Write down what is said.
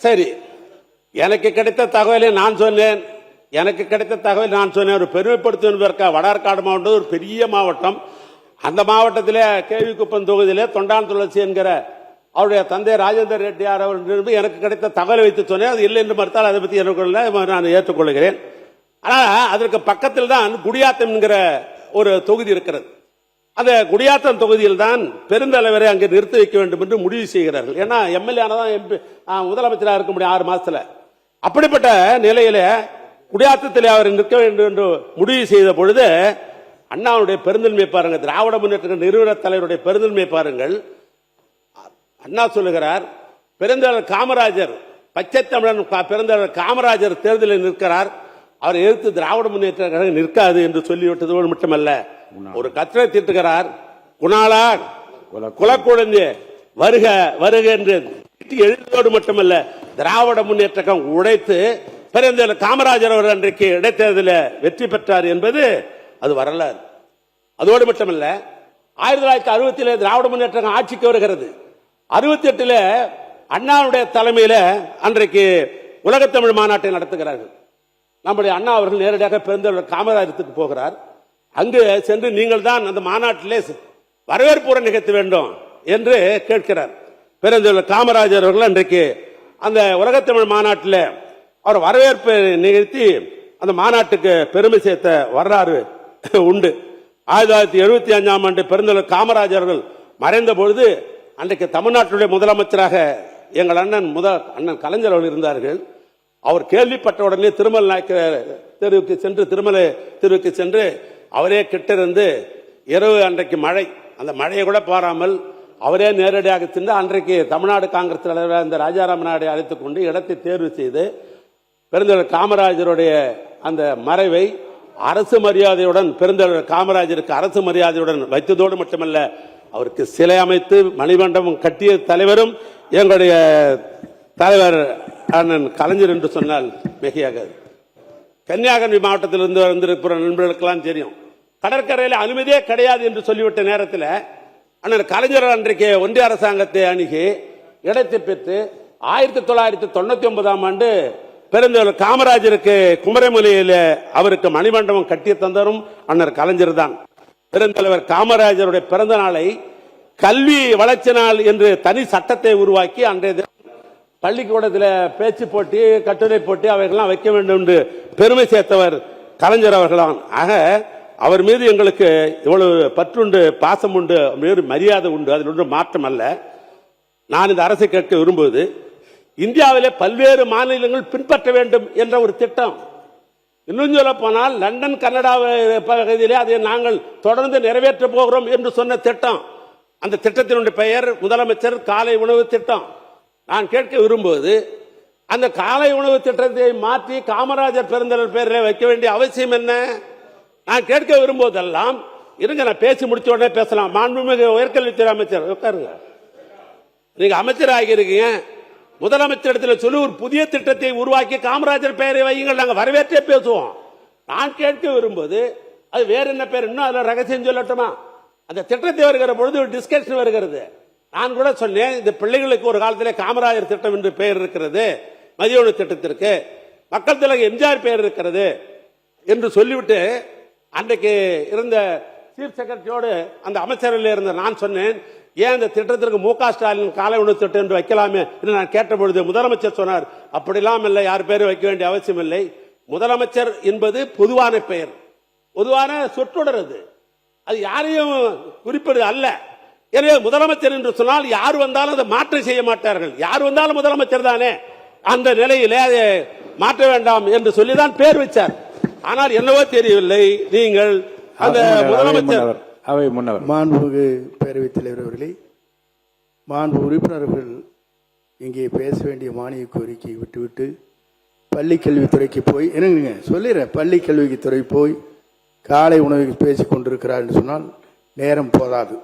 சரி, எனக்கு கிடைத்த தகவலை நான் சொன்னேன். ஒரு பெருமைப்படுத்துவதற்காக வடார்காடு மாவட்டம் ஒரு பெரிய மாவட்டம். அந்த மாவட்டத்தில் கேவிக்குப்பம் தொகுதியிலே தொண்டான் துளசி என்கிற அவருடைய தந்தை ராஜேந்திர ரெட்டியார் அவர்கள் எனக்கு கிடைத்த தகவலை வைத்து சொன்னேன். அது இல்லை என்று மறுத்தால் அதை பற்றி நான் ஏற்றுக்கொள்கிறேன். ஆனால் அதற்கு பக்கத்தில் தான் குடியாத்தம் என்கிற ஒரு தொகுதி இருக்கிறது. அந்த குடியாத்தம் தொகுதியில் தான் பெருந்தலைவரை அங்கே நிறுத்தி வைக்க வேண்டும் என்று முடிவு செய்கிறார்கள். ஏன்னா எம்எல்ஏ ஆனதான் முதலமைச்சராக இருக்க முடியும் 6 மாசத்துல. அப்படிப்பட்ட நிலையில குடியாத்தத்தில் அவர் நிற்க வேண்டும் என்று முடிவு செய்த பொழுது அண்ணாவுடைய பெருந்தன்மை பாருங்கள், திராவிட முன்னேற்ற நிறுவன தலைவருடைய பெருந்தன்மை பாருங்கள். அண்ணா சொல்லுகிறார், பெருந்தலைவர் காமராஜர், பச்சை தமிழன் பெருந்தலைவர் காமராஜர் தேர்தலில் நிற்கிறார், அவர் எதிர்த்து திராவிட முன்னேற்ற கழகம் நிற்காது என்று சொல்லிவிட்டதோடு மட்டுமல்ல, ஒரு கட்டளை தீட்டுகிறார். குணாளா குலக்குழந்தை வருக வருக என்று எழுதோடு மட்டுமல்ல, திராவிட முன்னேற்ற கழகம் உடைத்து பெருந்தலைவர் காமராஜர் அவர் அன்றைக்கு இடைத்தேர்தலில் வெற்றி பெற்றார் என்பது அது வரலாறு. அதோடு மட்டுமல்ல, 1967 திராவிட முன்னேற்ற கழகம் ஆட்சிக்கு வருகிறது. 68 அண்ணாவுடைய தலைமையில் அன்றைக்கு உலகத்தமிழ் மாநாட்டை நடத்துகிறார்கள். நம்முடைய அண்ணா அவர்கள் நேரடியாக பெருந்தலைவர் காமராஜருக்கு போகிறார். அங்கு சென்று நீங்கள் தான் அந்த மாநாட்டிலே வரவேற்புரை நிகழ்த்த வேண்டும் என்று கேட்கிறார். பெருந்தலைவர் காமராஜர் அவர்கள் அன்றைக்கு அந்த உலகத்தமிழ் மாநாட்டில் அவர் வரவேற்பு நிகழ்த்தி அந்த மாநாட்டுக்கு பெருமை சேர்த்த வரலாறு உண்டு. 1975 ஆண்டு பெருந்தலைவர் காமராஜர் அவர்கள் மறைந்த பொழுது அன்றைக்கு தமிழ்நாட்டுடைய முதலமைச்சராக எங்கள் அண்ணன் கலைஞர் அவர்கள் இருந்தார்கள். அவர் கேள்விப்பட்ட உடனே திருமலை நாயக்கர் தெருவுக்கு சென்று அவரே கிட்டிருந்து இரவு அன்றைக்கு மழை, அந்த மழையை கூட பாராமல் அவரே நேரடியாக சென்று அன்றைக்கு தமிழ்நாடு காங்கிரஸ் தலைவர் அந்த ராஜாராம் நாயுடு அழைத்துக் கொண்டு இடத்தை தேர்வு செய்து பெருந்தலைவர் காமராஜருடைய அந்த மறைவை அரசு மரியாதையுடன் பெருந்தலைவர் காமராஜருக்கு அரசு மரியாதையுடன் வைத்ததோடு மட்டுமல்ல, அவருக்கு சிலை அமைத்து மணிமண்டபம் கட்டிய தலைவரும் எங்களுடைய தலைவர் அண்ணன் கலைஞர் என்று சொன்னால் மிகையாகாது. கன்னியாகுமரி மாவட்டத்திலிருந்து வந்திருக்கிற நண்பர்களுக்கெல்லாம் தெரியும், கடற்கரையில் அனுமதியே கிடையாது என்று சொல்லிவிட்ட நேரத்தில் அண்ணன் கலைஞர் அன்றைக்கு ஒன்றிய அரசாங்கத்தை அணுகி இடத்தை பெற்று 1999 ஆண்டு பெருந்தலைவர் காமராஜருக்கு குமரமலையில் அவருக்கு மணிமண்டபம் கட்டிய தந்தரும் அண்ணன் கலைஞர் தான். பெருந்தலைவர் காமராஜருடைய பிறந்த நாளை கல்வி வளர்ச்சி நாள் என்று தனி சட்டத்தை உருவாக்கி அன்றைய பள்ளிக்கூடத்தில் பேச்சு போட்டி, கட்டுரை போட்டி அவைகள்லாம் வைக்க வேண்டும் என்று பெருமை சேர்த்தவர் கலைஞர் அவர்களான். ஆக அவர் மீது எங்களுக்கு இவ்வளவு பற்றுண்டு, பாசம் உண்டு, மரியாதை உண்டு, அதில் ஒன்று மாற்றம் அல்ல. நான் இந்த அரசை கேட்க விரும்புவது, இந்தியாவிலே பல்வேறு மாநிலங்கள் பின்பற்ற வேண்டும் என்ற ஒரு திட்டம். இன்னும் சொல்ல போனால் லண்டன் கனடா பகுதியிலே அதை நாங்கள் தொடர்ந்து நிறைவேற்ற போகிறோம் என்று சொன்ன திட்டம். அந்த திட்டத்தினுடைய பெயர் முதலமைச்சர் காலை உணவு திட்டம். நான் கேட்க விரும்புவது, அந்த காலை உணவு திட்டத்தை மாற்றி காமராஜர் பெருந்தலைவர் பெயரில் வைக்க வேண்டிய அவசியம் என்ன? நான் கேட்க விரும்புவதெல்லாம், இருங்க நான் பேசி முடிச்ச உடனே பேசலாம். மாண்புமிகு உயர்கல்வித்துறை அமைச்சர் உட்காருங்க, நீங்க அமைச்சர் ஆகியிருக்கீங்க, முதலமைச்சரிடத்தில் சொல்லி ஒரு புதிய திட்டத்தை உருவாக்கி காமராஜர் பெயரை வையுங்கள், நாங்கள் வரவேற்றே பேசுவோம். நான் கேட்க விரும்புவது, அது வேற என்ன பேர், இன்னும் அதில் ரகசியம் சொல்லட்டுமா? அந்த திட்டத்தை வருகிற பொழுது ஒரு டிஸ்கஷன் வருகிறது. நான் கூட சொன்னேன், இந்த பிள்ளைகளுக்கு ஒரு காலத்தில் காமராஜர் திட்டம் என்று பெயர் இருக்கிறது, மதிய உணவு திட்டத்திற்கு மக்கள் திலகம் எம்ஜிஆர் பெயர் இருக்கிறது என்று சொல்லிவிட்டு அன்றைக்கு இருந்த சீஃப் செக்ரட்டரியோடு அந்த அமைச்சரில் இருந்த நான் சொன்னேன், ஏன் இந்த திட்டத்திற்கு மு.க. ஸ்டாலின் காலை உணவு திட்டம் என்று வைக்கலாமே என்று நான் கேட்டபொழுது முதலமைச்சர் சொன்னார், அப்படிலாம் இல்லை, யார் பேரும் வைக்க வேண்டிய அவசியம் இல்லை. முதலமைச்சர் என்பது பொதுவான பெயர், பொதுவான சொற்றொடர், அது யாரையும் குறிப்பது அல்ல. எனவே முதலமைச்சர் என்று சொன்னால் யார் வந்தாலும் அதை மாற்றம் செய்ய மாட்டார்கள், யார் வந்தாலும் முதலமைச்சர் தானே, அந்த நிலையிலே அதை மாற்ற வேண்டாம் என்று சொல்லிதான் பேர் வச்சார். ஆனால் என்னவோ தெரியவில்லை, நீங்கள் அந்த முதலமைச்சர் மாண்புமிகு பேரவைத் தலைவர் அவர்களே, மாண்பு உறுப்பினர்கள் இங்கே பேச வேண்டிய மானிய கோரிக்கையை விட்டுவிட்டு பள்ளி கல்வித்துறைக்கு போய் என்னங்க சொல்லிடுறேன், பள்ளி கல்வித்துறை போய் காலை உணவுக்கு பேசிக் கொண்டிருக்கிறார் என்று சொன்னால் நேரம் போதாது.